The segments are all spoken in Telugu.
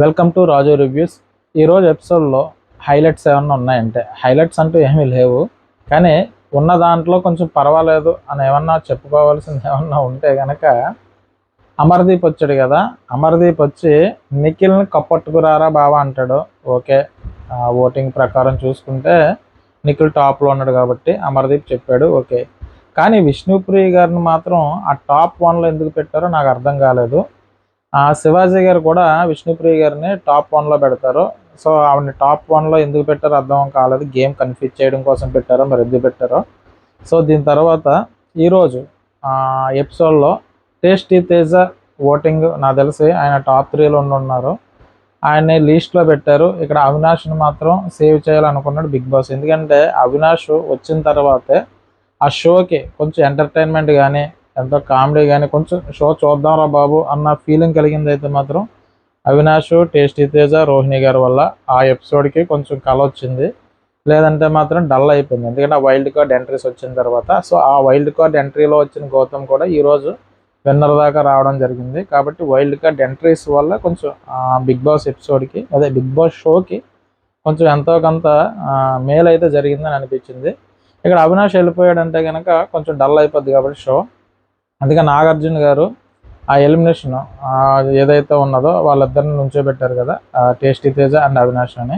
Welcome to Raju reviews. ఈరోజు ఎపిసోడ్లో హైలైట్స్ ఏమన్నా ఉన్నాయంటే, హైలైట్స్ అంటూ ఏమీ లేవు, కానీ ఉన్న దాంట్లో కొంచెం పర్వాలేదు అని ఏమన్నా చెప్పుకోవాల్సింది ఏమన్నా ఉంటే కనుక, అమర్దీప్ వచ్చాడు కదా. అమర్దీప్ వచ్చి నిఖిల్ని కప్పట్టుకురారా బావా అంటాడు. ఓకే, ఓటింగ్ ప్రకారం చూసుకుంటే నిఖిల్ టాప్లో ఉన్నాడు కాబట్టి అమర్దీప్ చెప్పాడు, ఓకే. కానీ విష్ణుప్రియ గారిని మాత్రం ఆ టాప్ 1లో ఎందుకు పెట్టారో నాకు అర్థం కాలేదు. శివాజీ గారు కూడా విష్ణుప్రియ గారిని టాప్ 1లో పెడతారు. సో ఆవిడని టాప్ 1లో ఎందుకు పెట్టారో అర్థం కాలేదు. గేమ్ కన్ఫ్యూజ్ చేయడం కోసం పెట్టారో మరి ఎందుకు పెట్టారో. సో దీని తర్వాత ఈరోజు ఎపిసోడ్లో టేస్టీ తేజ ఓటింగ్ నాకు తెలిసి ఆయన టాప్ 3లో ఉన్నారు. ఆయన్ని లీస్ట్లో పెట్టారు. ఇక్కడ అవినాష్ని మాత్రం సేవ్ చేయాలనుకున్నాడు బిగ్ బాస్. ఎందుకంటే అవినాష్ వచ్చిన తర్వాతే ఆ షోకి కొంచెం ఎంటర్టైన్మెంట్ కానీ ఎంతో కామెడీ కానీ కొంచెం షో చూద్దాంరా బాబు అన్న ఫీలింగ్ కలిగింది. అయితే మాత్రం అవినాష్, టేస్టీ తేజ, రోహిణి గారి వల్ల ఆ ఎపిసోడ్కి కొంచెం కళ వచ్చింది. లేదంటే మాత్రం డల్ అయిపోయింది. ఎందుకంటే ఆ వైల్డ్ కార్డ్ ఎంట్రీస్ వచ్చిన తర్వాత. సో ఆ వైల్డ్ కార్డ్ ఎంట్రీలో వచ్చిన గౌతమ్ కూడా ఈరోజు విన్నర్ దాకా రావడం జరిగింది. కాబట్టి వైల్డ్ కార్డ్ ఎంట్రీస్ వల్ల కొంచెం బిగ్ బాస్ ఎపిసోడ్కి, అదే బిగ్ బాస్ షోకి కొంచెం ఎంతో కొంత మేలు అయితే జరిగిందని అనిపించింది. ఇక్కడ అవినాష్ వెళ్ళిపోయాడంటే కనుక కొంచెం డల్ అయిపోద్ది కాబట్టి షో. అందుకే నాగార్జున గారు ఆ ఎలిమినేషన్ ఏదైతే ఉన్నదో వాళ్ళిద్దరిని నుంచోబెట్టారు కదా, టేస్టీ తేజ అండ్ అవినాష్ అని.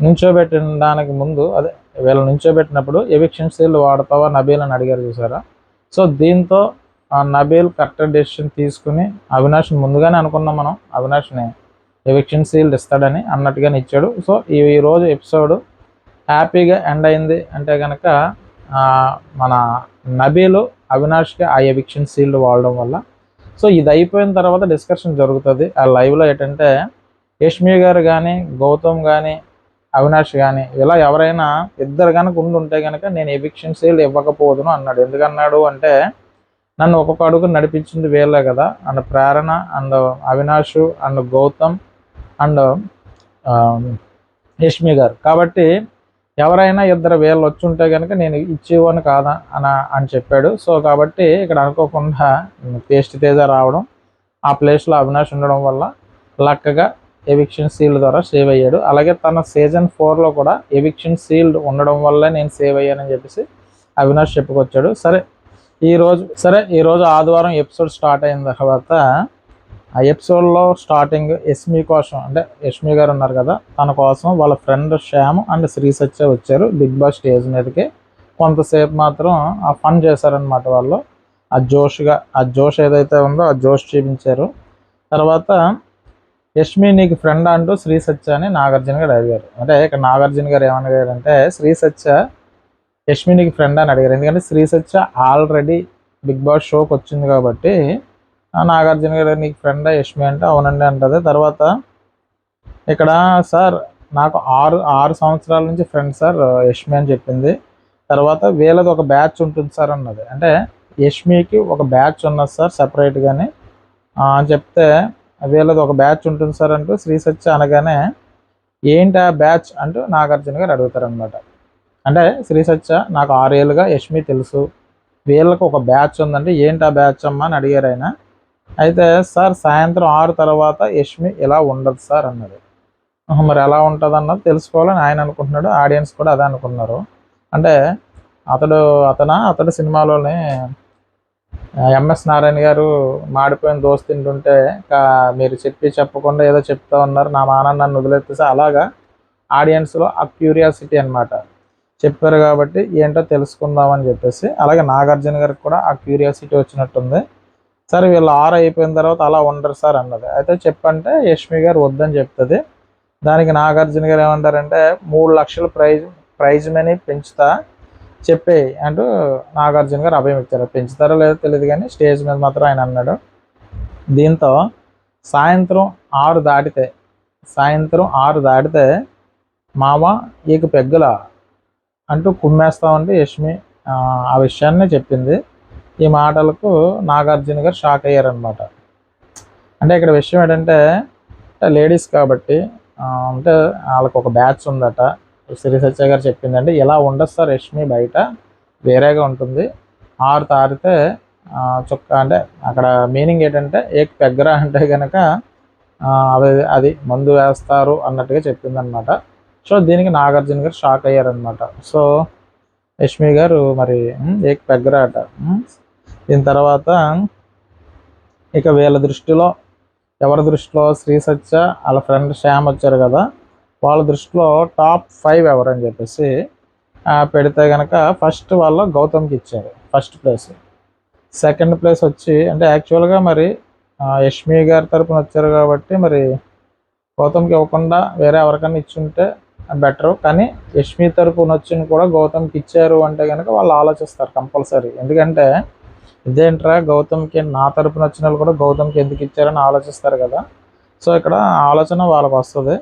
నుంచోబెట్టడానికి ముందు, అదే వీళ్ళు నుంచోబెట్టినప్పుడు ఎవిక్షన్ సీల్ వాడతావా నబీల్ అని అడిగారు చూసారా. సో దీంతో నబీల్ కరెక్ట్ డెసిషన్ తీసుకుని అవినాష్ని ముందుగానే అనుకున్నాం మనం, అవినాష్ని ఎవిక్షన్ సీల్ ఇస్తాడని అన్నట్టుగానే ఇచ్చాడు. సో ఈరోజు ఎపిసోడ్ హ్యాపీగా ఎండ్ అయింది అంటే కనుక మన నబీలు అవినాష్కి ఆ ఎవిక్షన్ సీల్డ్ వాడడం వల్ల. సో ఇది అయిపోయిన తర్వాత డిస్కషన్ జరుగుతుంది ఆ లైవ్లో. ఏంటంటే యష్మి గారు కానీ, గౌతమ్ కానీ, అవినాష్ కానీ ఇలా ఎవరైనా ఇద్దరు కనుక ఉంటే కనుక నేను ఎవిక్షన్ సీల్డ్ ఇవ్వకపోదును అన్నాడు. ఎందుకన్నాడు అంటే, నన్ను ఒక్కొక్క అడుగు నడిపించింది వీళ్ళే కదా, and Prerana and Avinash and Gautam and Yashmi garu. కాబట్టి ఎవరైనా ఇద్దరు వీళ్ళు వచ్చి ఉంటే కనుక నేను ఇచ్చేవాడిని కాదా అని చెప్పాడు. సో కాబట్టి ఇక్కడ అనుకోకుండా టేస్టీ తేజ రావడం, ఆ ప్లేస్లో అవినాష్ ఉండడం వల్ల లక్కగా ఎవిక్షన్ సీల్డ్ ద్వారా సేవ్ అయ్యాడు. అలాగే తన సీజన్ 4లో కూడా ఎవిక్షన్ సీల్డ్ ఉండడం వల్ల నేను సేవ్ అయ్యానని చెప్పేసి అవినాష్ చెప్పుకొచ్చాడు. ఈరోజు ఆదివారం ఎపిసోడ్ స్టార్ట్ అయిన తర్వాత ఆ ఎపిసోడ్లో స్టార్టింగ్ యష్మి కోసం, అంటే యష్మి గారు ఉన్నారు కదా, తన కోసం వాళ్ళ ఫ్రెండ్ శ్యామ్ అండ్ శ్రీ సత్య వచ్చారు బిగ్ బాస్ స్టేజ్ మీదకి. కొంతసేపు మాత్రం ఆ ఫన్ చేశారనమాట వాళ్ళు. ఆ జోష్ ఏదైతే ఉందో ఆ జోష్ చూపించారు. తర్వాత యష్మి నీకు ఫ్రెండ్ అంటూ శ్రీ సత్య అని నాగార్జున గారు అడిగారు. అంటే ఇక్కడ నాగార్జున గారు ఏమడిగారంటే, శ్రీ సత్య యష్మి నీకు ఫ్రెండ్ అని అడిగారు. ఎందుకంటే శ్రీ సత్య ఆల్రెడీ బిగ్ బాస్ షోకి వచ్చింది కాబట్టి నాగార్జున గారు నీకు ఫ్రెండ్ యష్మి అంటే అవునండి అంటది. తర్వాత ఇక్కడ సార్ నాకు ఆరు సంవత్సరాల నుంచి ఫ్రెండ్ సార్ యష్మి అని చెప్పింది. తర్వాత వీళ్ళది ఒక బ్యాచ్ ఉంటుంది సార్ అన్నది. అంటే యష్మికి ఒక బ్యాచ్ ఉన్నది సార్ సపరేట్గానే అని చెప్తే, వీళ్ళది ఒక బ్యాచ్ ఉంటుంది సార్ అంటూ శ్రీ సత్య అనగానే, ఏంటి ఆ బ్యాచ్ అంటూ నాగార్జున గారు అడుగుతారనమాట. అంటే శ్రీ సత్య నాకు 6 ఏళ్ళుగా యష్మి తెలుసు, వీళ్ళకి ఒక బ్యాచ్ ఉందంటే ఏంటి ఆ బ్యాచ్ అమ్మా అని అడిగారు ఆయన. అయితే సార్ సాయంత్రం 6 తర్వాత యష్మి ఇలా ఉండదు సార్ అన్నది. మరి ఎలా ఉంటుంది అన్నది తెలుసుకోవాలని ఆయన అనుకుంటున్నాడు, ఆడియన్స్ కూడా అదే అనుకున్నారు. అంటే అతడు సినిమాలోనే ఎంఎస్ నారాయణ గారు మాడిపోయిన దోస్తు తింటుంటే మీరు చెప్పకుండా ఏదో చెప్తా ఉన్నారు, నా మానాన్ని నన్ను వదిలేస్తే అలాగా ఆడియన్స్లో ఆ క్యూరియాసిటీ అనమాట చెప్పారు. కాబట్టి ఏంటో తెలుసుకుందామని చెప్పేసి, అలాగే నాగార్జున గారికి కూడా ఆ క్యూరియాసిటీ వచ్చినట్టుంది. సార్ వీళ్ళు 6 అయిపోయిన తర్వాత అలా ఉండరు సార్ అన్నది. అయితే చెప్పంటే యష్మి గారు వద్దని చెప్తుంది. దానికి నాగార్జున గారు ఏమంటారంటే, 3 లక్షల ప్రైజ్ మనీ పెంచుతా చెప్పే అంటూ నాగార్జున గారు అభయం ఇచ్చారు. పెంచుతారో లేదో తెలియదు కానీ స్టేజ్ మీద మాత్రం ఆయన అన్నాడు. దీంతో సాయంత్రం 6 దాటితే మామ ఈక పెగ్గల అంటూ కుమ్మేస్తామంటే యష్మి ఆ విషయాన్ని చెప్పింది. ఈ మాటలకు నాగార్జున గారు షాక్ అయ్యారనమాట. అంటే ఇక్కడ విషయం ఏంటంటే, లేడీస్ కాబట్టి అంటే వాళ్ళకు ఒక బ్యాచ్ ఉందట. శ్రీ సత్య గారు చెప్పిందంటే ఇలా ఉండదు సార్, యష్మి బయట వేరేగా ఉంటుంది. 6 తారితే చుక్క, అంటే అక్కడ మీనింగ్ ఏంటంటే ఏక్ పెగ్గరా అంటే కనుక అది మందు వేస్తారు అన్నట్టుగా చెప్పిందనమాట. సో దీనికి నాగార్జున గారు షాక్ అయ్యారనమాట. సో యష్మి గారు మరి ఏక్ పెగ్గరాట. దీని తర్వాత ఇక వీళ్ళ దృష్టిలో, ఎవరి దృష్టిలో, శ్రీ సత్య వాళ్ళ ఫ్రెండ్ శ్యామ్ వచ్చారు కదా, వాళ్ళ దృష్టిలో టాప్ 5 ఎవరని చెప్పేసి పెడితే కనుక ఫస్ట్ వాళ్ళు గౌతమ్కి ఇచ్చారు ఫస్ట్ ప్లేస్. సెకండ్ ప్లేస్ వచ్చి అంటే యాక్చువల్గా మరి యష్మి గారి తరపున వచ్చారు కాబట్టి మరి గౌతమ్కి ఇవ్వకుండా వేరే ఎవరికైనా ఇచ్చుంటే బెటరు. కానీ యష్మి తరపున వచ్చిన కూడా గౌతమ్కి ఇచ్చారు అంటే కనుక వాళ్ళు ఆలోచిస్తారు కంపల్సరీ. ఎందుకంటే ఇదేంట్రా గౌతమ్కి, నా తరపున వచ్చిన వాళ్ళు కూడా గౌతమ్కి ఎందుకు ఇచ్చారని ఆలోచిస్తారు కదా. సో ఇక్కడ ఆలోచన వాళ్ళకి వస్తుంది.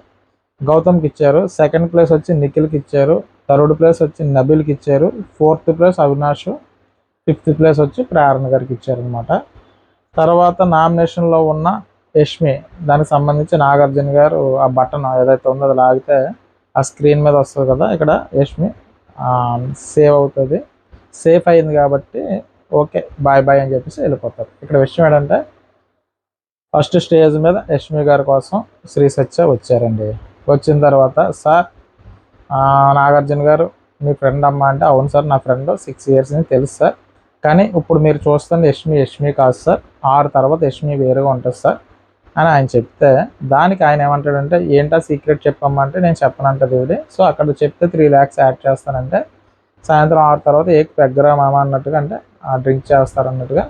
గౌతమ్కి ఇచ్చారు. సెకండ్ ప్లేస్ వచ్చి నిఖిల్కి ఇచ్చారు. థర్డ్ ప్లేస్ వచ్చి నబీల్కి ఇచ్చారు. Fourth place Avinash. Fifth place వచ్చి ప్రేరణ గారికి ఇచ్చారనమాట. తర్వాత నామినేషన్లో ఉన్న యష్మి, దానికి సంబంధించి నాగార్జున గారు ఆ బటన్ ఏదైతే ఉందో అది లాగితే ఆ స్క్రీన్ మీద వస్తుంది కదా, ఇక్కడ యష్మి సేవ్ అవుతుంది. సేఫ్ అయింది కాబట్టి ఓకే బాయ్ బాయ్ అని చెప్పేసి వెళ్ళిపోతారు. ఇక్కడ విషయం ఏంటంటే ఫస్ట్ స్టేజ్ మీద యష్మి గారి కోసం శ్రీ సత్య వచ్చారండి. వచ్చిన తర్వాత సార్ నాగార్జున గారు మీ ఫ్రెండ్ అమ్మ అంటే, అవును సార్ నా ఫ్రెండ్ 6 years నుంచి తెలుసు సార్, కానీ ఇప్పుడు మీరు చూస్తుంది యష్మి కాదు సార్, 6 తర్వాత యష్మి వేరుగా ఉంటుంది సార్ అని ఆయన చెప్తే, దానికి ఆయన ఏమంటాడంటే ఏంటా సీక్రెట్ చెప్పమ్మంటే నేను చెప్పనంటే దేవుడి. సో అక్కడ చెప్తే 3 lakhs యాడ్ చేస్తానంటే సాయంత్రం 6 తర్వాత ఏక్ పెగ్గరా మామ అన్నట్టుగా, అంటే డ్రింక్ చేస్తారన్నట్టుగా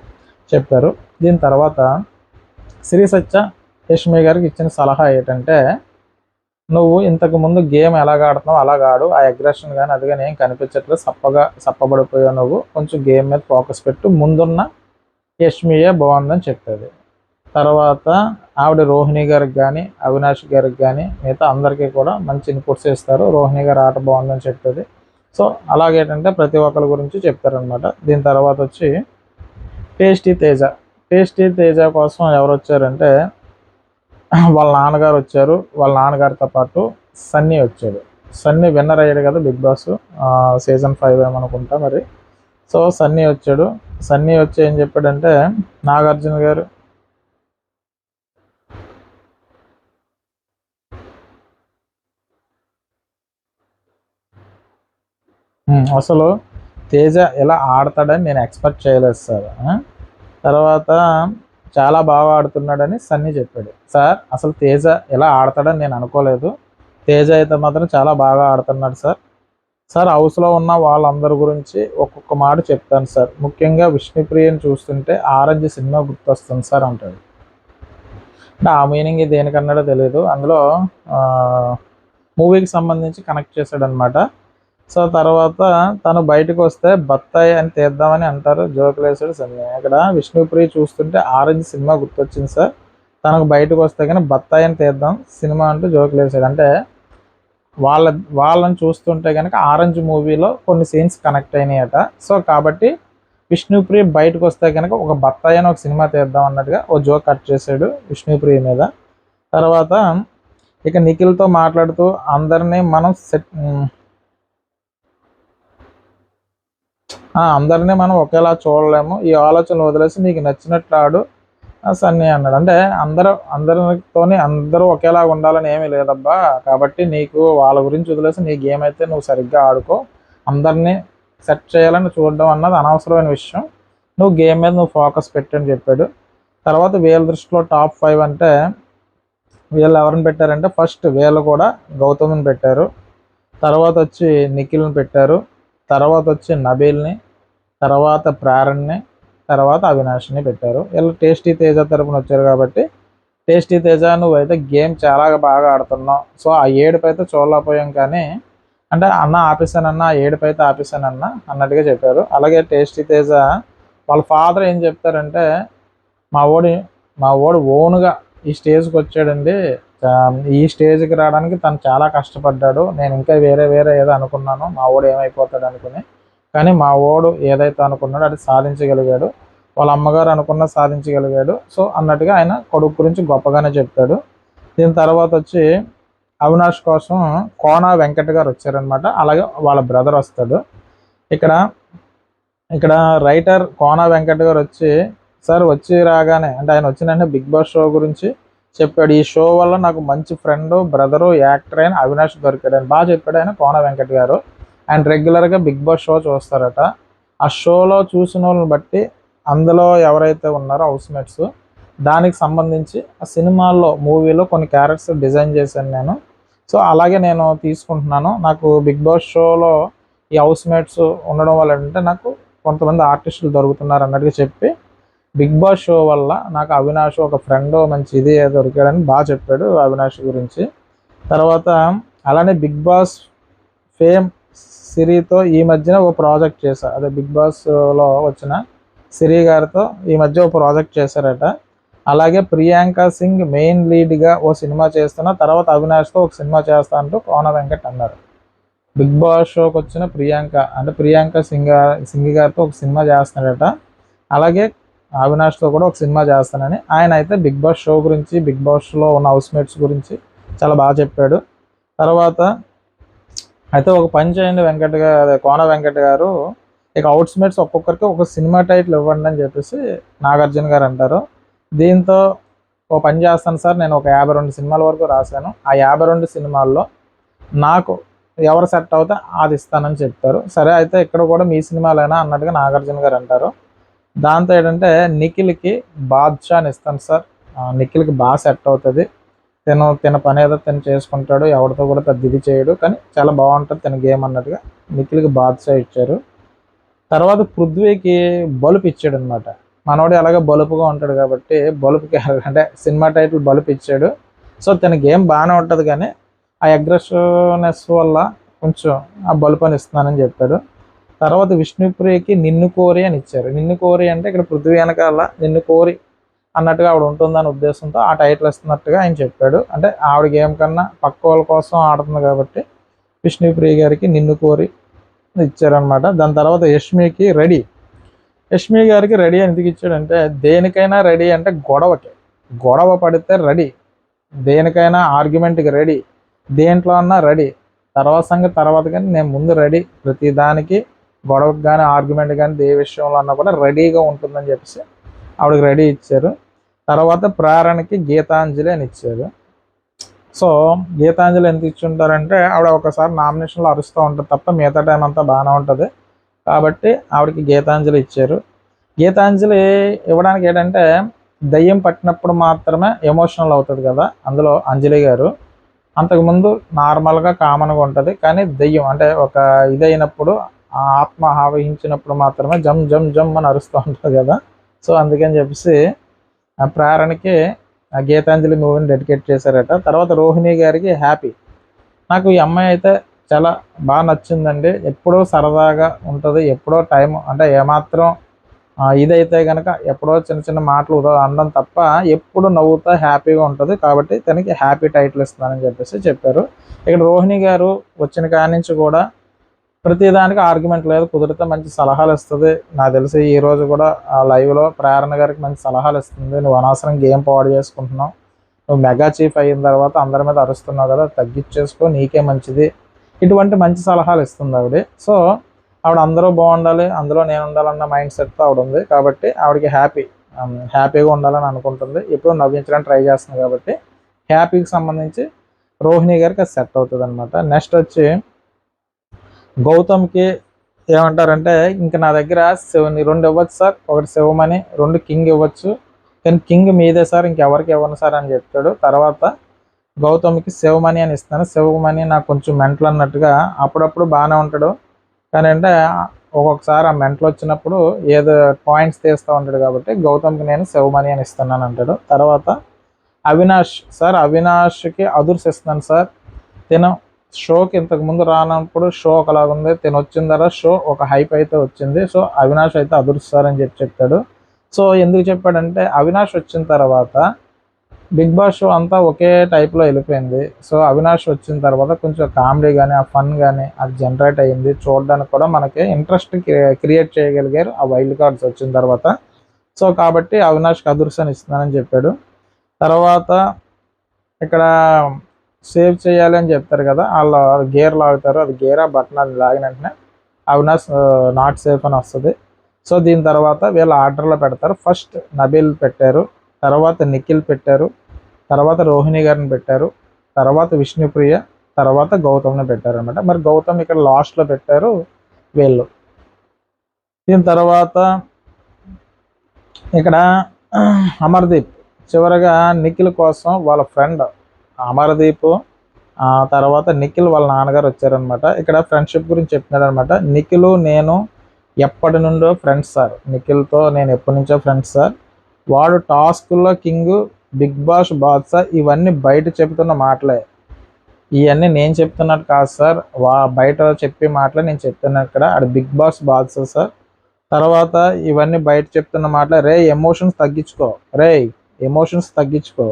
చెప్పారు. దీని తర్వాత శ్రీ సత్య యష్మి గారికి ఇచ్చిన సలహా ఏంటంటే, నువ్వు ఇంతకు ముందు గేమ్ ఎలాగ ఆడుతున్నావు అలాగ ఆడు, ఆ అగ్రెషన్ కానీ అది కానీ ఏం కనిపించట్లేదు, సప్పబడిపోయావు, నువ్వు కొంచెం గేమ్ మీద ఫోకస్ పెట్టు, ముందున్న యష్మియే బాగుందని చెప్తుంది. తర్వాత ఆవిడ రోహిణి గారికి కానీ అవినాష్ గారికి కానీ మిగతా అందరికీ కూడా మంచి ఇన్పుట్స్ ఇస్తారు. రోహిణి గారి ఆట బాగుందని చెప్తుంది. సో అలాగేంటంటే ప్రతి ఒక్కరి గురించి చెప్తారనమాట. దీని తర్వాత వచ్చి టేస్టీ తేజ కోసం ఎవరు వచ్చారంటే వాళ్ళ నాన్నగారు వచ్చారు. వాళ్ళ నాన్నగారితో పాటు సన్నీ వచ్చాడు. సన్నీ విన్నర్ అయ్యాడు కదా బిగ్ బాస్ సీజన్ 5 ఏమనుకుంటా మరి. సో సన్నీ వచ్చాడు. సన్నీ వచ్చి ఏం చెప్పాడంటే, నాగార్జున గారు అసలు తేజ ఇలా ఆడతాడని నేను ఎక్స్పెక్ట్ చేయలేదు సార్. తర్వాత చాలా బాగా ఆడుతున్నాడని సన్నీ చెప్పాడు. సార్ అసలు తేజ ఇలా ఆడతాడని నేను అనుకోలేదు, తేజ అయితే మాత్రం చాలా బాగా ఆడుతున్నాడు సార్. సార్ హౌస్లో ఉన్న వాళ్ళందరి గురించి ఒక్కొక్క మాట చెప్తాను సార్, ముఖ్యంగా విష్ణుప్రియని చూస్తుంటే ఆరెంజ్ సినిమా గుర్తొస్తుంది సార్ అంటాడు. అంటే ఆ మీనింగ్ దేనికన్నాడో తెలియదు, అందులో మూవీకి సంబంధించి కనెక్ట్ చేశాడనమాట. సో తర్వాత తను బయటకు వస్తే బత్తాయి అని తీద్దామని అంటారు, జోకులు వేసాడు సన్నీ. అక్కడ విష్ణుప్రియ చూస్తుంటే ఆరెంజ్ సినిమా గుర్తొచ్చింది సార్, తనకు బయటకు వస్తే కానీ బత్తాయి అని తీద్దాం సినిమా అంటూ జోకులు వేసాడు. అంటే వాళ్ళని చూస్తుంటే కనుక ఆరెంజ్ మూవీలో కొన్ని సీన్స్ కనెక్ట్ అయినాయట. సో కాబట్టి విష్ణుప్రియ బయటకు వస్తే కనుక ఒక బత్తాయి అని ఒక సినిమా తీద్దాం అన్నట్టుగా ఓ జోక్ కట్ చేశాడు విష్ణుప్రియ మీద. తర్వాత ఇక నిఖిల్తో మాట్లాడుతూ అందరినీ మనం ఒకేలా చూడలేము, ఈ ఆలోచనలు వదిలేసి నీకు నచ్చినట్లు ఆడు సన్నీ అన్నాడు. అంటే అందరూ ఒకేలాగా ఉండాలని ఏమీ లేదబ్బా, కాబట్టి నీకు వాళ్ళ గురించి వదిలేసి నీ గేమ్ అయితే నువ్వు సరిగ్గా ఆడుకో, అందరినీ సెట్ చేయాలని చూడడం అన్నది అనవసరమైన విషయం, నువ్వు గేమ్ మీద నువ్వు ఫోకస్ పెట్టని చెప్పాడు. తర్వాత వీళ్ళ దృష్టిలో టాప్ 5 అంటే వీళ్ళు ఎవరిని పెట్టారంటే, ఫస్ట్ వీళ్ళు కూడా గౌతమ్ని పెట్టారు, తర్వాత వచ్చి నిఖిల్ని పెట్టారు, తర్వాత వచ్చి నబీల్ని, తర్వాత ప్రేరణని, తర్వాత అవినాష్ని పెట్టారు. వీళ్ళు టేస్టీ తేజ తరపున వచ్చారు కాబట్టి, టేస్టీ తేజ నువ్వైతే గేమ్ చాలా బాగా ఆడుతున్నావు, సో ఆ ఏడుపు అయితే చూడలేకపోయాం, కానీ అంటే అన్న ఆపేసానన్న, ఆ ఏడుపు అయితే ఆపేసానన్న అన్నట్టుగా చెప్పారు. అలాగే టేస్టీ తేజ వాళ్ళ ఫాదర్ ఏం చెప్తారంటే, మా ఓడు ఓన్గా ఈ స్టేజ్కి వచ్చాడండి, ఈ స్టేజ్కి రావడానికి తను చాలా కష్టపడ్డాడు, నేను ఇంకా వేరే ఏదో అనుకున్నాను మా ఓడు ఏమైపోతాడు అనుకుని, కానీ మా ఓడు ఏదైతే అనుకున్నాడో అది సాధించగలిగాడు, వాళ్ళ అమ్మగారు అనుకున్న సాధించగలిగాడు. సో అన్నట్టుగా ఆయన కొడుకు గురించి గొప్పగానే చెప్తాడు. దీని తర్వాత వచ్చి అవినాష్ కోసం కోన వెంకట్ గారు వచ్చారనమాట. అలాగే వాళ్ళ బ్రదర్ వస్తాడు. ఇక్కడ రైటర్ కోన వెంకట్ గారు వచ్చి, సార్ వచ్చి రాగానే అంటే ఆయన వచ్చిన బిగ్ బాస్ షో గురించి చెప్పాడు. ఈ షో వల్ల నాకు మంచి ఫ్రెండ్, బ్రదరు, యాక్టర్ అయిన అవినాష్ దొరికాడని బాగా చెప్పాడు ఆయన కోన వెంకట్ గారు. ఆయన రెగ్యులర్గా బిగ్ బాస్ షో చూస్తారట. ఆ షోలో చూసిన వాళ్ళని బట్టి అందులో ఎవరైతే ఉన్నారో హౌస్మేట్స్ దానికి సంబంధించి ఆ సినిమాల్లో మూవీలో కొన్ని క్యారెక్టర్స్ డిజైన్ చేశాను నేను. సో అలాగే నేను తీసుకుంటున్నాను. నాకు బిగ్ బాస్ షోలో ఈ హౌస్మేట్స్ ఉండడం వల్ల ఏంటంటే నాకు కొంతమంది ఆర్టిస్టులు దొరుకుతున్నారు అన్నట్టుగా చెప్పి బిగ్ బాస్ షో వల్ల నాకు అవినాష్ ఒక ఫ్రెండ్ మంచి ఇది దొరికాడని బాగా చెప్పాడు అవినాష్ గురించి. తర్వాత అలానే బిగ్ బాస్ ఫేమ్ సిరితో ఈ మధ్యన ఒక ప్రాజెక్ట్ చేశారు. అదే బిగ్ బాస్లో వచ్చిన సిరి గారితో ఈ మధ్య ఒక ప్రాజెక్ట్ చేశారట. అలాగే ప్రియాంక సింగ్ మెయిన్ లీడ్గా ఓ సినిమా చేస్తున్నా, తర్వాత అవినాష్తో ఒక సినిమా చేస్తా అంటూ కోన వెంకట్ అన్నారు. బిగ్ బాస్ షోకి వచ్చిన ప్రియాంక సింగ్ గారితో ఒక సినిమా చేస్తున్నాడట. అలాగే అవినాష్తో కూడా ఒక సినిమా చేస్తానని ఆయన అయితే బిగ్ బాస్ షో గురించి, బిగ్ బాస్లో ఉన్న హౌస్మేట్స్ గురించి చాలా బాగా చెప్పాడు. తర్వాత అయితే ఒక పని చేయండి కోన వెంకట్ గారు, ఇక హౌస్మేట్స్ ఒక్కొక్కరికి ఒక సినిమా టైటిల్ ఇవ్వండి అని చెప్పేసి నాగార్జున గారు అంటారు. దీంతో ఒక పని చేస్తాను సార్, నేను ఒక 52 సినిమాల వరకు రాశాను. ఆ 52 సినిమాల్లో నాకు ఎవరు సెట్ అవుతే అది ఇస్తానని చెప్తారు. సరే అయితే ఇక్కడ కూడా మీ సినిమాలైనా అన్నట్టుగా నాగార్జున గారు అంటారు. దాంతో ఏంటంటే నిఖిల్కి బాద్షా అని ఇస్తాను సార్, నిఖిల్కి బాగా సెట్ అవుతుంది, తిన పని ఏదో తిన చేసుకుంటాడు, ఎవరితో కూడా పెద్ద ఇది చేయడు, కానీ చాలా బాగుంటుంది తిన గేమ్ అన్నట్టుగా నిఖిల్కి బాద్షా ఇచ్చారు. తర్వాత పృథ్వీకి బలుపు ఇచ్చాడు అనమాట. మనోడు అలాగే బలుపుగా ఉంటాడు కాబట్టి బలుపుకి అంటే సినిమా టైటిల్ బలుపు ఇచ్చాడు. సో తన గేమ్ బాగానే ఉంటుంది కానీ ఆ అగ్రెసివ్నెస్ వల్ల కొంచెం ఆ బలుపు అని ఇస్తున్నానని చెప్పాడు. తర్వాత విష్ణుప్రియకి నిన్ను కోరి అని ఇచ్చారు. నిన్ను కోరి అంటే ఇక్కడ పృథ్వీ వెనకాల నిన్ను కోరి అన్నట్టుగా ఆవిడ ఉంటుందనే ఉద్దేశంతో ఆ టైటిల్ ఇస్తున్నట్టుగా ఆయన చెప్పాడు. అంటే ఆవిడ గేమ్ కన్నా పక్క వాళ్ళ కోసం ఆడుతుంది కాబట్టి విష్ణుప్రియ గారికి నిన్ను కోరి ఇచ్చారనమాట. దాని తర్వాత యష్మి గారికి రెడీ ఎందుకు ఇచ్చాడంటే దేనికైనా రెడీ అంటే గొడవ పడితే రెడీ, దేనికైనా ఆర్గ్యుమెంట్కి రెడీ, దేంట్లో అన్నా రెడీ, తర్వాత సంగతి తర్వాత, కానీ నేను ముందు రెడీ, ప్రతి దానికి గొడవకు కానీ ఆర్గ్యుమెంట్ కానీ ఏ విషయంలో అన్నా కూడా రెడీగా ఉంటుందని చెప్పేసి ఆవిడకి రెడీ ఇచ్చారు. తర్వాత ప్రేరణకి గీతాంజలి అని ఇచ్చారు. సో గీతాంజలి ఎంత ఇచ్చుంటారంటే ఆవిడ ఒకసారి నామినేషన్లో అరుస్తూ ఉంటుంది తప్ప మిగతా టైం అంతా బాగానే ఉంటుంది కాబట్టి ఆవిడకి గీతాంజలి ఇచ్చారు. గీతాంజలి ఇవ్వడానికి ఏంటంటే దయ్యం పట్టినప్పుడు మాత్రమే ఎమోషనల్ అవుతుంది కదా అందులో అంజలి గారు, అంతకుముందు నార్మల్గా కామన్గా ఉంటుంది, కానీ దయ్యం అంటే ఒక ఇదైనప్పుడు ఆత్మ ఆవహించినప్పుడు మాత్రమే జమ్ జమ్ జమ్ అని అరుస్తూ ఉంటుంది కదా. సో అందుకని చెప్పేసి ఆ ప్రేరణకి గీతాంజలి మూవీని డెడికేట్ చేశారట. తర్వాత రోహిణి గారికి హ్యాపీ. నాకు ఈ అమ్మాయి అయితే చాలా బాగా నచ్చిందండి, ఎప్పుడో సరదాగా ఉంటుంది, ఎప్పుడో టైం అంటే ఏమాత్రం ఇదైతే కనుక ఎప్పుడో చిన్న చిన్న మాటలు అనడం తప్ప ఎప్పుడు నవ్వుతా హ్యాపీగా ఉంటుంది, కాబట్టి తనకి హ్యాపీ టైటిల్ ఇస్తున్నానని చెప్పేసి చెప్పారు. ఇక్కడ రోహిణి గారు వచ్చిన కాడి నుంచి కూడా ప్రతిదానికి ఆర్గ్యుమెంట్ లేదు, కుదిరితే మంచి సలహాలు ఇస్తుంది. నాకు తెలిసి ఈరోజు కూడా లైవ్లో ప్రేరణ గారికి మంచి సలహాలు ఇస్తుంది. నువ్వు అనవసరం గేమ్ పాడు చేసుకుంటున్నావు, నువ్వు మెగా చీఫ్ అయిన తర్వాత అందరి మీద అరుస్తున్నావు కదా, తగ్గించేసుకో, నీకే మంచిది, ఇటువంటి మంచి సలహాలు ఇస్తుంది ఆవిడ. సో ఆవిడ అందరూ బాగుండాలి, అందులో నేను ఉండాలన్న మైండ్ సెట్తో ఆవిడ ఉంది కాబట్టి ఆవిడకి హ్యాపీగా ఉండాలని అనుకుంటుంది, ఎప్పుడు నవ్వించడానికి ట్రై చేస్తుంది కాబట్టి హ్యాపీకి సంబంధించి రోహిణి గారికి అది సెట్ అవుతుంది అనమాట. నెక్స్ట్ వచ్చి గౌతమ్కి ఏమంటారంటే ఇంకా నా దగ్గర 2 ఇవ్వచ్చు సార్, ఒకటి శివమణి, 2 కింగ్ ఇవ్వచ్చు, కానీ కింగ్ మీదే సార్, ఇంకెవరికి ఇవ్వను సార్ అని చెప్తాడు. తర్వాత గౌతమ్కి శివమణి అని ఇస్తాను, శివమణి నాకు కొంచెం మెంటల్ అన్నట్టుగా అప్పుడప్పుడు బాగానే ఉంటాడు, కానీ అంటే ఒక్కొక్కసారి ఆ మెంటల్ వచ్చినప్పుడు ఏదో పాయింట్స్ తీస్తూ ఉంటాడు కాబట్టి గౌతమ్కి నేను శివమణి అని ఇస్తున్నాను అంటాడు. తర్వాత అవినాష్కి అదుర్స్ ఇస్తున్నాను సార్, తిను షోకి ఇంతకుముందు రానప్పుడు షో ఒకలాగా ఉంది, తిను వచ్చిన తర్వాత షో ఒక హైప్ అయితే వచ్చింది, సో అవినాష్ అయితే అదురుస్తారని చెప్తాడు. సో ఎందుకు చెప్పాడంటే అవినాష్ వచ్చిన తర్వాత బిగ్ బాస్ షో అంతా ఒకే టైప్లో వెళ్ళిపోయింది, సో అవినాష్ వచ్చిన తర్వాత కొంచెం కామెడీ కానీ ఆ ఫన్ కానీ అది జనరేట్ అయ్యింది, చూడడానికి కూడా మనకి ఇంట్రెస్ట్ క్రియేట్ చేయగలిగారు ఆ వైల్డ్ కార్డ్స్ వచ్చిన తర్వాత. సో కాబట్టి అవినాష్కి అదుర్సని ఇస్తున్నానని చెప్పాడు. తర్వాత ఇక్కడ సేవ్ చేయాలి అని చెప్తారు కదా, వాళ్ళు గేర్ లాగుతారు, అది గేరా బటన్, అది లాగిన వెంటనే అవినాష్ నాట్ సేఫ్ అని వస్తుంది. సో దీని తర్వాత వీళ్ళు ఆర్డర్లో పెడతారు. ఫస్ట్ నబీల్ పెట్టారు, తర్వాత నిఖిల్ పెట్టారు, తర్వాత రోహిణి గారిని పెట్టారు, తర్వాత విష్ణుప్రియ, తర్వాత గౌతమ్ని పెట్టారనమాట. మరి గౌతమ్ ఇక్కడ లాస్ట్లో పెట్టారు వీళ్ళు. దీని తర్వాత ఇక్కడ అమర్దీప్ చివరగా నిఖిల్ కోసం వాళ్ళ ఫ్రెండ్ అమర్దీప్, తర్వాత నిఖిల్ వాళ్ళ నాన్నగారు వచ్చారనమాట. ఇక్కడ ఫ్రెండ్షిప్ గురించి చెప్తున్నాడు అనమాట. నిఖిల్ నేను ఎప్పటి నుండో ఫ్రెండ్స్ సార్, నిఖిల్తో నేను ఎప్పటి నుంచో ఫ్రెండ్స్ సార్. వాడు టాస్కుల్లో కింగ్, బిగ్ బాస్ బాద్షా, ఇవన్నీ బయట చెప్తున్న మాటలే, ఇవన్నీ నేను చెప్తున్నట్టు కాదు సార్, బయట చెప్పే మాటలే నేను చెప్తున్నా. ఇక్కడ అది బిగ్ బాస్ బాద్షా సార్. తర్వాత ఇవన్నీ బయట చెప్తున్న మాటలే. రే ఎమోషన్స్ తగ్గించుకో, రే ఎమోషన్స్ తగ్గించుకో,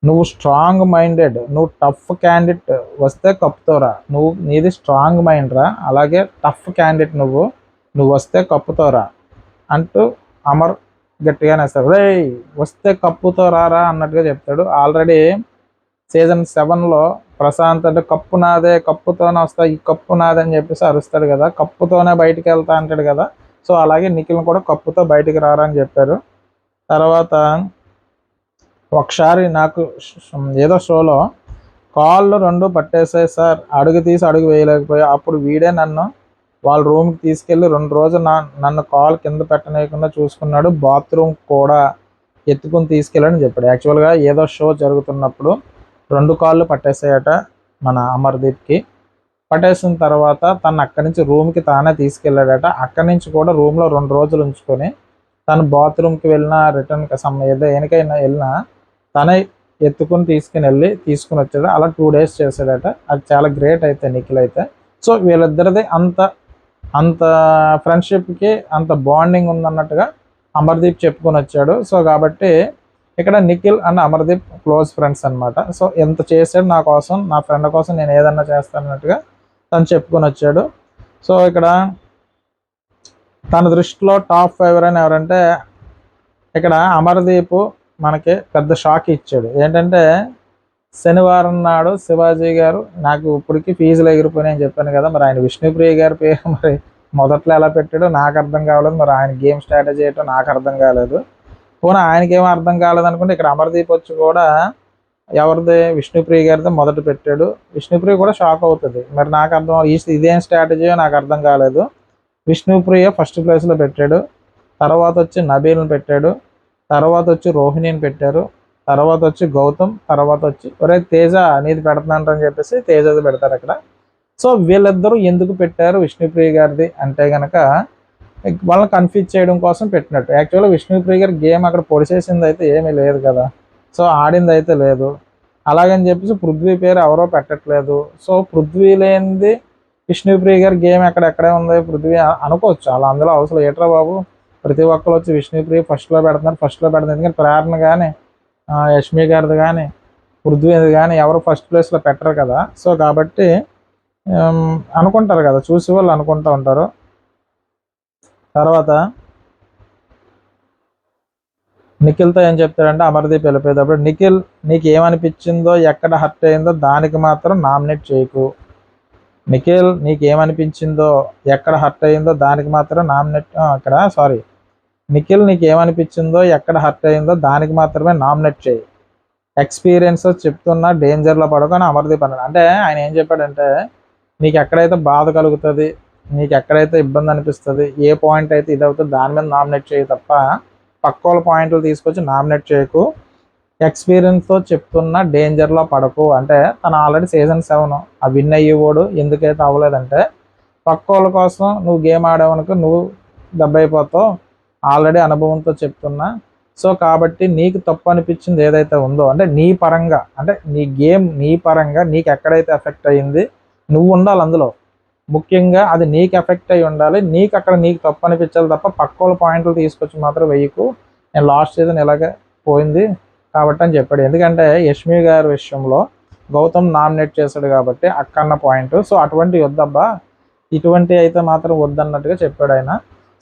నువ్వు స్ట్రాంగ్ మైండెడ్, నువ్వు టఫ్ క్యాండిడేట్ వస్తే కప్పుతోరా, నీది స్ట్రాంగ్ మైండ్ రా, అలాగే టఫ్ క్యాండిడేట్ నువ్వు వస్తే కప్పుతోరా అంటూ అమర్ గట్టిగానే వేస్తాడు. రే వస్తే కప్పుతో రారా అన్నట్టుగా చెప్తాడు. ఆల్రెడీ సీజన్ 7లో ప్రశాంత్ అంటే కప్పు నాదే, కప్పుతోనే వస్తా, ఈ కప్పు నాదే అని చెప్పేసి అరుస్తాడు కదా, కప్పుతోనే బయటికి వెళ్తా అంటాడు కదా. సో అలాగే నిఖిల్ని కూడా కప్పుతో బయటికి రారా అని చెప్పారు. తర్వాత ఒకసారి నాకు ఏదో షోలో కాళ్ళు 2 పట్టేసాయి సార్, అడుగు తీసి అడుగు వేయలేకపోయా, అప్పుడు వీడే నన్ను వాళ్ళ రూమ్కి తీసుకెళ్ళి 2 రోజులు నన్ను కాల్ కింద పెట్టనీయకుండా చూసుకున్నాడు, బాత్రూమ్ కూడా ఎత్తుకుని తీసుకెళ్ళాడని చెప్పాడు. యాక్చువల్గా ఏదో షో జరుగుతున్నప్పుడు 2 కాళ్ళు పట్టేసాయట మన అమర్దీప్కి. పట్టేసిన తర్వాత తను అక్కడి నుంచి రూమ్కి తానే తీసుకెళ్ళాడట. అక్కడి నుంచి కూడా రూమ్లో 2 రోజులు ఉంచుకొని తను బాత్రూమ్కి వెళ్ళినా, రిటర్న్కి ఏదో ఎనికైనా వెళ్ళినా తనే ఎత్తుకుని తీసుకుని వచ్చాడు. అలా 2 days చేశాడట. అది చాలా గ్రేట్ అయితే నిఖిల్ అయితే. సో వీళ్ళిద్దరిది అంత ఫ్రెండ్షిప్కి అంత బాండింగ్ ఉందన్నట్టుగా అమర్దీప్ చెప్పుకొని వచ్చాడు. సో కాబట్టి ఇక్కడ Nikhil and Amardeep close friends అనమాట. సో ఎంత చేశాడు నా కోసం, నా ఫ్రెండ్ కోసం నేను ఏదన్నా చేస్తానన్నట్టుగా తను చెప్పుకొని వచ్చాడు. సో ఇక్కడ తన దృష్టిలో టాప్ 5 అని ఎవరంటే ఇక్కడ అమర్దీప్ మనకి పెద్ద షాక్ ఇచ్చాడు. ఏంటంటే శనివారం నాడు శివాజీ గారు నాకు ఇప్పటికీ ఫీజులు ఎగిరిపోయినాయని చెప్పాను కదా, మరి ఆయన విష్ణుప్రియ గారి పేరు మరి మొదట్లో ఎలా పెట్టాడో నాకు అర్థం కావలేదు. మరి ఆయన గేమ్ స్ట్రాటజీ ఏంటో నాకు అర్థం కాలేదు. పోనీ ఆయనకేమో అర్థం కాలేదు అనుకుంటే ఇక్కడ అమర్దీప్ వచ్చి కూడా ఎవరిది విష్ణుప్రియ గారితో మొదట పెట్టాడు. విష్ణుప్రియ కూడా షాక్ అవుతుంది. మరి నాకు అర్థం ఇదేం స్ట్రాటజీయో నాకు అర్థం కాలేదు. విష్ణుప్రియ ఫస్ట్ ప్లేస్లో పెట్టాడు, తర్వాత వచ్చి నబీల్ని పెట్టాడు, తర్వాత వచ్చి రోహిణిని పెట్టారు, తర్వాత వచ్చి గౌతమ్, తర్వాత వచ్చి ఒరే తేజ నీది పెడుతున్నాను అని చెప్పేసి తేజది పెడతారు అక్కడ. సో వీళ్ళిద్దరూ ఎందుకు పెట్టారు విష్ణుప్రియ గారిది అంటే కనుక వాళ్ళని కన్ఫ్యూజ్ చేయడం కోసం పెట్టినట్టు. యాక్చువల్గా విష్ణుప్రియ గారి గేమ్ అక్కడ పొడిచేసింది అయితే ఏమీ లేదు కదా, సో ఆడింది అయితే లేదు. అలాగని చెప్పేసి పృథ్వీ పేరు ఎవరో పెట్టట్లేదు. సో పృథ్వీ లేనిది విష్ణుప్రియ గారి గేమ్ ఎక్కడే ఉంది పృథ్వీ అనుకోవచ్చు. అలా అందులో అవసరం ఏట్రా బాబు, ప్రతి ఒక్కరు వచ్చి విష్ణుప్రియ ఫస్ట్లో పెడుతున్నారు. ఎందుకంటే ప్రేరణ కానీ యష్మి గారిది కానీ పృథ్వీది కానీ ఎవరు ఫస్ట్ ప్లేస్లో పెట్టరు కదా. సో కాబట్టి అనుకుంటారు కదా, చూసి వాళ్ళు అనుకుంటూ ఉంటారు. తర్వాత నిఖిల్తో ఏం చెప్తాడంటే అమర్దీప్ వెళ్ళిపోయేటప్పుడు, నిఖిల్ నీకు ఏమనిపించిందో, ఎక్కడ హర్ట్ అయిందో దానికి మాత్రం నామినేట్ చేయకు. నిఖిల్ నీకేమనిపించిందో, ఎక్కడ హర్ట్ అయిందో దానికి మాత్రం నిఖిల్ నీకేమనిపించిందో, ఎక్కడ హర్ట్ అయిందో దానికి మాత్రమే నామినేట్ చేయి. ఎక్స్పీరియన్స్ చెప్తున్నా డేంజర్లో పడుకొని అమర్దీప్ అన్నాడు. అంటే ఆయన ఏం చెప్పాడంటే నీకు ఎక్కడైతే బాధ కలుగుతుంది, నీకు ఎక్కడైతే ఇబ్బంది అనిపిస్తుంది, ఏ పాయింట్ అయితే ఇది అవుతుంది దాని మీద నామినేట్ చేయి తప్ప పక్క వాళ్ళ పాయింట్లు తీసుకొచ్చి నామినేట్ చేయకు. ఎక్స్పీరియన్స్తో చెప్తున్నా డేంజర్లో పడకు. అంటే తను ఆల్రెడీ సీజన్ 7 ఆ విన్ అయ్యేవాడు ఎందుకైతే అవ్వలేదంటే పక్క వాళ్ళ కోసం నువ్వు గేమ్ ఆడేవనుకో నువ్వు దెబ్బైపోతావు, ఆల్రెడీ అనుభవంతో చెప్తున్నా. సో కాబట్టి నీకు తప్పు అనిపించింది ఏదైతే ఉందో అంటే నీ పరంగా, అంటే నీ గేమ్ నీ పరంగా నీకు ఎక్కడైతే ఎఫెక్ట్ అయ్యింది నువ్వు ఉండాలి అందులో, ముఖ్యంగా అది నీకు ఎఫెక్ట్ అయ్యి ఉండాలి. నీకు తప్పు అనిపించాలి తప్ప పక్క వాళ్ళ పాయింట్లు తీసుకొచ్చి మాత్రం వెయ్యకు. నేను లాస్ట్ సీజన్ ఇలాగే పోయింది కాబట్టి అని చెప్పాడు. ఎందుకంటే యష్మి గారి విషయంలో గౌతమ్ నామినేట్ చేశాడు కాబట్టి అక్కన్న పాయింట్. సో అటువంటి వద్దబ్బా, ఇటువంటి అయితే మాత్రం వద్దన్నట్టుగా చెప్పాడు ఆయన.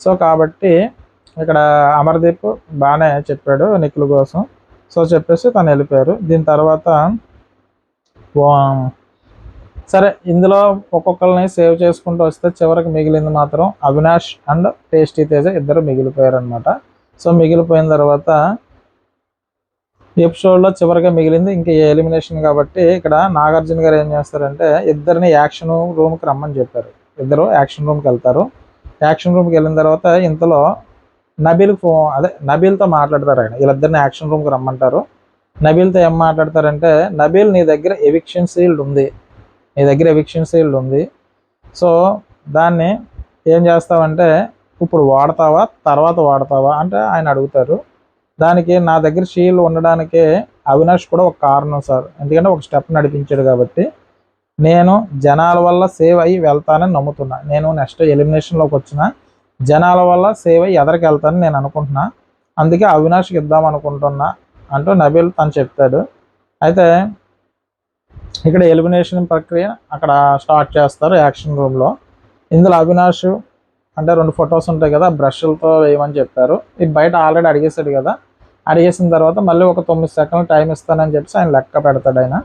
సో కాబట్టి ఇక్కడ అమర్దీప్ బాగానే చెప్పాడు నిఖిల్ కోసం. సో చెప్పేసి తను వెళ్ళిపోయారు. దీని తర్వాత సరే ఇందులో ఒక్కొక్కరిని సేవ్ చేసుకుంటూ వస్తే చివరికి మిగిలింది మాత్రం అవినాష్ అండ్ టేస్టీ తేజ ఇద్దరు మిగిలిపోయారు అనమాట. సో మిగిలిపోయిన తర్వాత ఎపిసోడ్లో చివరిగా మిగిలింది ఇంకా ఎలిమినేషన్ కాబట్టి ఇక్కడ నాగార్జున గారు ఏం చేస్తారంటే ఇద్దరిని యాక్షన్ రూమ్కి రమ్మని చెప్పారు. ఇద్దరు యాక్షన్ రూమ్కి వెళ్తారు. యాక్షన్ రూమ్కి వెళ్ళిన తర్వాత ఇంతలో నబీల్తో మాట్లాడతారు. ఆయన వీళ్ళిద్దరిని యాక్షన్ రూమ్కి రమ్మంటారు. నబీల్తో ఏం మాట్లాడతారంటే, నబీల్ నీ దగ్గర ఎవిక్షన్ సీల్డ్ ఉంది, సో దాన్ని ఏం చేస్తావంటే ఇప్పుడు వాడతావా తర్వాత వాడతావా అంటే ఆయన అడుగుతారు. దానికి నా దగ్గర షీల్డ్ ఉండడానికి అవినాష్ కూడా ఒక కారణం సార్, ఎందుకంటే ఒక స్టెప్ నడిపించాడు కాబట్టి నేను జనాల వల్ల సేవ్ అయ్యి వెళ్తానని నమ్ముతున్నా. నేను నెక్స్ట్ ఎలిమినేషన్లోకి వచ్చిన జనాల వల్ల సేవ్ అయ్యి ఎదరికి వెళ్తానని నేను అనుకుంటున్నా, అందుకే అవినాష్కి ఇద్దాం అనుకుంటున్నా అంటూ నబీల్ తను చెప్తాడు. అయితే ఇక్కడ ఎలిమినేషన్ ప్రక్రియ అక్కడ స్టార్ట్ చేస్తారు యాక్షన్ రూమ్లో. ఇందులో అవినాష్ అంటే 2 ఫొటోస్ ఉంటాయి కదా, బ్రష్లతో వేయమని చెప్పారు. ఇది బయట ఆల్రెడీ అడిగేశాడు కదా, అడిగేసిన తర్వాత మళ్ళీ ఒక 9 సెకండ్లు టైం ఇస్తానని చెప్పి ఆయన లెక్క పెడతాడు. ఆయన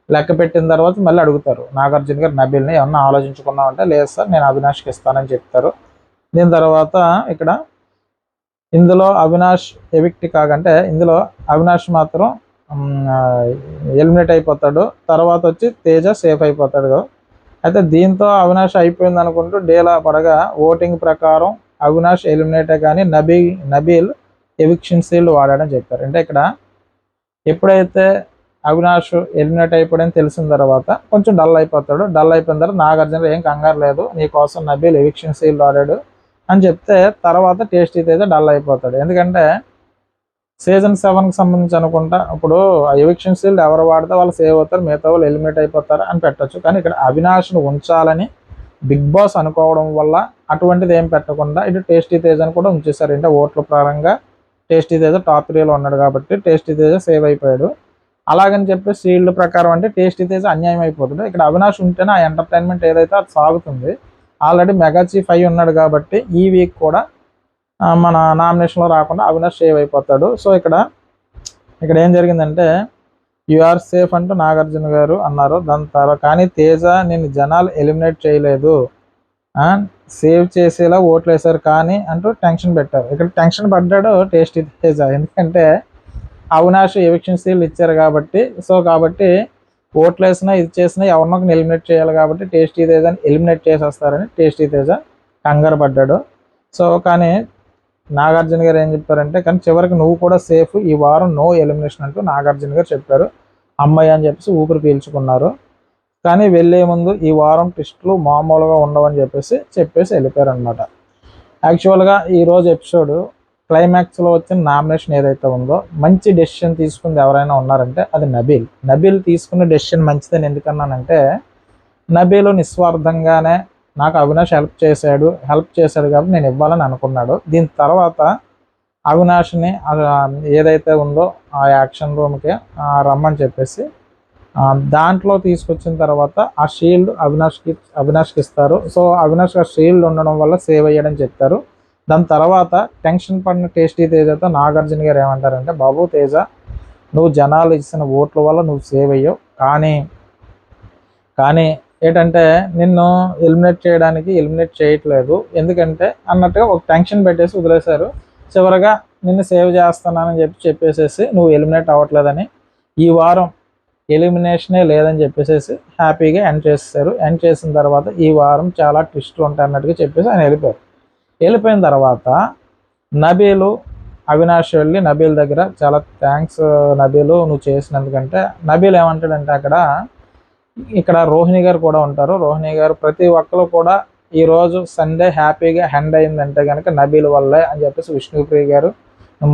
లెక్క పెట్టిన తర్వాత మళ్ళీ అడుగుతారు నాగార్జున గారు నబీల్ని, ఏమన్నా ఆలోచించుకున్నామంటే లేదు సార్ నేను అవినాష్కి ఇస్తానని చెప్తారు. దీని తర్వాత ఇక్కడ ఇందులో అవినాష్ ఎవిక్ట్ కాకంటే ఇందులో అవినాష్ మాత్రం ఎలిమినేట్ అయిపోతాడు. తర్వాత వచ్చి తేజ సేఫ్ అయిపోతాడు. అయితే దీంతో అవినాష్ అయిపోయింది అనుకుంటూ డేలా పడగా ఓటింగ్ ప్రకారం అవినాష్ ఎలిమినేటే కానీ నబీల్ ఎవిక్షన్ సీల్డ్ వాడాడని చెప్పారు. అంటే ఇక్కడ ఎప్పుడైతే అవినాష్ ఎలిమినేట్ అయిపోయాడని తెలిసిన తర్వాత కొంచెం డల్ అయిపోతాడు. డల్ అయిపోయిన తర్వాత నాగార్జున ఏం కంగారు లేదు, నీకోసం నబీల్ ఎవిక్షన్ సీల్డ్ వాడాడు అని చెప్తే తర్వాత టేస్టీ తేజ డల్ అయిపోతాడు. ఎందుకంటే సీజన్ 7కి సంబంధించి అనుకుంటా ఇప్పుడు ఆ ఎవిక్షన్ సీల్డ్ ఎవరు వాడితే వాళ్ళు సేవ్ అవుతారు, మిగతా వాళ్ళు ఎలిమినేట్ అయిపోతారు అని పెట్టచ్చు. కానీ ఇక్కడ అవినాష్ను ఉంచాలని బిగ్ బాస్ అనుకోవడం వల్ల అటువంటిది ఏం పెట్టకుండా ఇటు టేస్టీ తేజని కూడా ఉంచేశారు. అంటే ఓట్ల పరంగా టేస్టీ తేజ టాప్ 3లో ఉన్నాడు కాబట్టి టేస్టీ తేజ సేవ్ అయిపోయాడు. అలాగని చెప్పి సీల్డ్ ప్రకారం అంటే టేస్టీ తేజ అన్యాయం అయిపోతుంది. ఇక్కడ అవినాష్ ఉంటేనే ఆ ఎంటర్టైన్మెంట్ ఏదైతే అది సాగుతుంది. ఆల్రెడీ మెగా చీఫ్ అయి ఉన్నాడు కాబట్టి ఈ వీక్ కూడా మన నామినేషన్లో రాకుండా అవినాష్ సేవ్ అయిపోతాడు. సో ఇక్కడ ఏం జరిగిందంటే యు ఆర్ సేఫ్ అంటూ నాగార్జున గారు అన్నారు. దాని తర్వాత కానీ తేజ నేను జనాలు ఎలిమినేట్ చేయలేదు, సేవ్ చేసేలా ఓట్లు వేశారు కానీ అంటూ టెన్షన్ పెట్టారు. ఇక్కడ టెన్షన్ పడ్డాడు టేస్టీ తేజ, ఎందుకంటే అవినాష్ ఎవిక్షన్ సీల్ ఇచ్చారు కాబట్టి. సో కాబట్టి ఓట్లు వేసినా ఇది చేసినా ఎవరినొక ఎలిమినేట్ చేయాలి కాబట్టి టేస్టీ తేజని ఎలిమినేట్ చేసేస్తారని టేస్టీ తేజ కంగారు పడ్డాడు. సో కానీ నాగార్జున గారు ఏం చెప్పారంటే కానీ చివరికి నువ్వు కూడా సేఫ్, ఈ వారం నో ఎలిమినేషన్ అంటూ నాగార్జున గారు చెప్పారు. అమ్మాయి అని చెప్పేసి ఊపిరి పీల్చుకున్నారు. కానీ వెళ్ళే ముందు ఈ వారం ట్విస్టులు మామూలుగా ఉండవని చెప్పేసి వెళ్ళిపోయారు అనమాట. యాక్చువల్గా ఈరోజు ఎపిసోడ్ క్లైమాక్స్లో వచ్చిన నామినేషన్ ఏదైతే ఉందో మంచి డెసిషన్ తీసుకుంది ఎవరైనా ఉన్నారంటే అది నబీల్ తీసుకున్న డెసిషన్ మంచిదని ఎందుకన్నానంటే నబీల్ నిస్వార్థంగానే నాకు అవినాష్ హెల్ప్ చేశాడు కాబట్టి నేను ఇవ్వాలని అనుకున్నాడు. దీని తర్వాత అవినాష్ని ఏదైతే ఉందో ఆ యాక్షన్ రూమ్కి రమ్మని చెప్పేసి దాంట్లో తీసుకొచ్చిన తర్వాత ఆ షీల్డ్ అవినాష్కి ఇస్తారు. సో అవినాష్ ఆ షీల్డ్ ఉండడం వల్ల సేవ్ అయ్యాడని చెప్తారు. దాని తర్వాత టెన్షన్ పడిన టేస్టీ తేజతో నాగార్జున గారు ఏమంటారంటే బాబు తేజ నువ్వు జనాలు ఇచ్చిన ఓట్ల వల్ల నువ్వు సేవ్ అయ్యావు, కానీ ఏంటంటే నిన్ను ఎలిమినేట్ చేయట్లేదు ఎందుకంటే అన్నట్టుగా ఒక టెన్షన్ పెట్టేసి వదిలేశారు. చివరిగా నిన్ను సేవ్ చేస్తున్నానని చెప్పేసి నువ్వు ఎలిమినేట్ అవ్వట్లేదని, ఈ వారం ఎలిమినేషనే లేదని చెప్పేసి హ్యాపీగా ఎండ్ చేసేసారు. ఎండ్ చేసిన తర్వాత ఈ వారం చాలా ట్విస్ట్లు ఉంటాయి అన్నట్టుగా చెప్పేసి ఆయన వెళ్ళిపోయిన తర్వాత నబీలు అవినాష్ వెళ్ళి నబీల్ దగ్గర చాలా థ్యాంక్స్ నబీలు నువ్వు చేసినందుకంటే నబీల్ ఏమంటాడంటే ఇక్కడ రోహిణి గారు కూడా ఉంటారు. రోహిణి గారు ప్రతి ఒక్కరు కూడా ఈరోజు సండే హ్యాపీగా ఎండ్ అయిందంటే కనుక నబీల్ వల్లే అని చెప్పేసి విష్ణుప్రియ గారు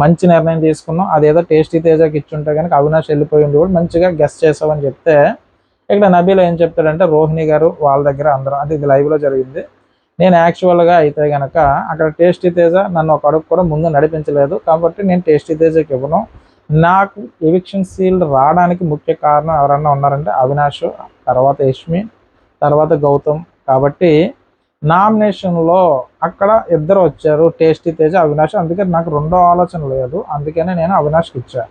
మంచి నిర్ణయం తీసుకున్నాం, అదేదో టేస్టీ తేజకి ఇచ్చుంటే కనుక అవినాష్ వెళ్ళిపోయింది కూడా మంచిగా గెస్ట్ చేసావని చెప్తే ఇక్కడ నబీల్ ఏం చెప్తాడంటే రోహిణి గారు వాళ్ళ దగ్గర అందరూ అంటే ఇది లైవ్లో జరిగింది, నేను యాక్చువల్గా అయితే కనుక అక్కడ టేస్టీ తేజ నన్ను ఒక అడుగు కూడా ముందు నడిపించలేదు కాబట్టి నేను టేస్టీ తేజకి ఇవ్వను. నాకు ఎవిక్షన్ సీల్డ్ రావడానికి ముఖ్య కారణం ఎవరన్నా ఉన్నారంటే అవినాష్, తర్వాత యష్మి, తర్వాత గౌతమ్. కాబట్టి నామినేషన్లో అక్కడ ఇద్దరు వచ్చారు టేస్టీ తేజ అవినాష్, అందుకే నాకు రెండో ఆలోచన లేదు, అందుకనే నేను అవినాష్కి ఇచ్చాను.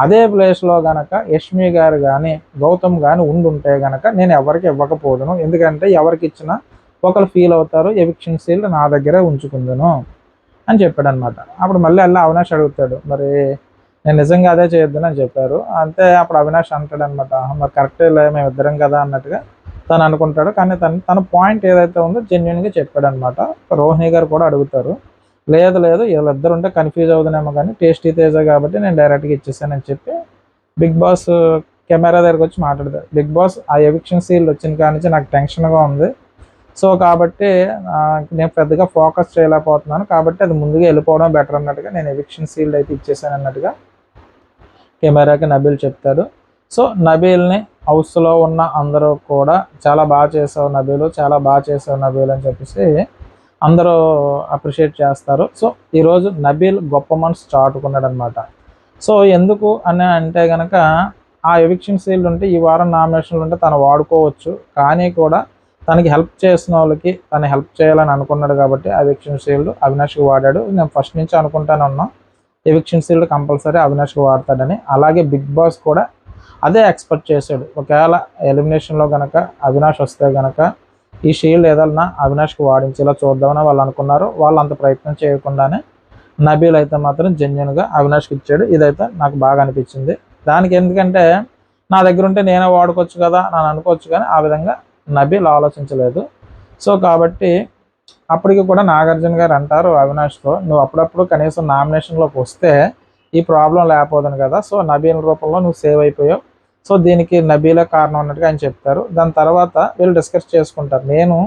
అదే ప్లేస్లో కనుక యష్మి గారు కానీ గౌతమ్ కానీ ఉండుంటే కనుక నేను ఎవరికి ఇవ్వకపోదును, ఎందుకంటే ఎవరికి ఇచ్చినా ఒకరు ఫీల్ అవుతారు, ఎవిక్షన్ సీల్డ్ నా దగ్గరే ఉంచుకుందును అని చెప్పాడు అనమాట. అప్పుడు మళ్ళీ అవినాష్ అడుగుతాడు మరి నేను నిజంగా అదే చేయొద్దని చెప్పారు. అంతే అప్పుడు అవినాష్ అంటాడు అనమాట, మరి కరెక్టే లే మేము ఇద్దరం కదా అన్నట్టుగా తను అనుకుంటాడు. కానీ తన పాయింట్ ఏదైతే ఉందో జెన్యున్గా చెప్పాడు అనమాట. రోహిణి గారు కూడా అడుగుతారు, లేదు లేదు వీళ్ళిద్దరు ఉంటే కన్ఫ్యూజ్ అవుతుందేమో కానీ టేస్టీ తేజ కాబట్టి నేను డైరెక్ట్గా ఇచ్చేసానని చెప్పి బిగ్ బాస్ కెమెరా దగ్గరకు వచ్చి మాట్లాడతారు. బిగ్ బాస్ ఆ ఎవిక్షన్ సీల్ వచ్చిన కాడి నుంచి నాకు టెన్షన్గా ఉంది. సో కాబట్టి నేను పెద్దగా ఫోకస్ చేయలేకపోతున్నాను, కాబట్టి అది ముందుగా వెళ్ళిపోవడం బెటర్ అన్నట్టుగా నేను ఎవిక్షన్ సీల్డ్ అయితే ఇచ్చేసాను అన్నట్టుగా కెమెరాకి నబీల్ చెప్తాడు. సో నబీల్ని హౌస్లో ఉన్న అందరూ కూడా చాలా బాగా చేసావు నబీలు, చాలా బాగా చేసావు నబీల్ అని చెప్పేసి అందరూ అప్రిషియేట్ చేస్తారు. సో ఈరోజు నబీల్ గొప్ప మనసు చాటుకున్నాడు అనమాట. సో ఎందుకు అని అంటే కనుక ఆ ఎవిక్షన్ సీల్డ్ ఉంటే ఈ వారం నామినేషన్లు ఉంటే తను వాడుకోవచ్చు, కానీ కూడా తనకి హెల్ప్ చేసిన వాళ్ళకి తను హెల్ప్ చేయాలని అనుకున్నాడు కాబట్టి ఆ ఎవిక్షన్ సీల్డ్ అవినాష్కి వాడాడు. నేను ఫస్ట్ నుంచి అనుకుంటానే ఉన్నా ఎవిక్షన్ సీల్డ్ కంపల్సరీ అవినాష్కి వాడతాడని. అలాగే బిగ్ బాస్ కూడా అదే ఎక్స్పెక్ట్ చేశాడు, ఒకవేళ ఎలిమినేషన్లో కనుక అవినాష్ వస్తే కనుక ఈ షీల్డ్ ఏదన్నా అవినాష్కి వాడించేలా చూద్దామని వాళ్ళు అనుకున్నారు. వాళ్ళు అంత ప్రయత్నం చేయకుండానే నబీల్ అయితే మాత్రం జెన్యున్గా అవినాష్కి ఇచ్చాడు. ఇదైతే నాకు బాగా అనిపించింది. దానికి ఎందుకంటే నా దగ్గర ఉంటే నేనే వాడుకోవచ్చు కదా అని అనుకోవచ్చు, కానీ ఆ విధంగా నబీల్ ఆలోచించలేదు. సో కాబట్టి అప్పటికి కూడా నాగార్జున గారు అంటారు అవినాష్తో, నువ్వు అప్పుడప్పుడు కనీసం నామినేషన్లోకి వస్తే ఈ ప్రాబ్లం లేకపోతుంది కదా, సో నబీల్ రూపంలో నువ్వు సేవ్ అయిపోయావు, సో దీనికి నబీలే కారణం అన్నట్టుగా ఆయన చెప్తారు. దాని తర్వాత వీళ్ళు డిస్కస్ చేసుకుంటారు. నేను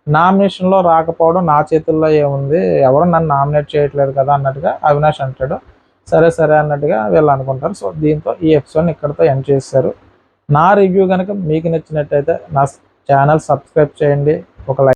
నామినేషన్లో రాకపోవడం నా చేతుల్లో ఏముంది, ఎవరు నన్ను నామినేట్ చేయట్లేదు కదా అన్నట్టుగా అవినాష్ అంటాడు. సరే సరే అన్నట్టుగా వీళ్ళు అనుకుంటారు. సో దీంతో ఈ ఎపిసోడ్ని ఇక్కడితో ఎండ్ చేస్తారు. నా రివ్యూ కనుక మీకు నచ్చినట్టయితే నా ఛానల్ సబ్స్క్రైబ్ చేయండి, ఒక లైక్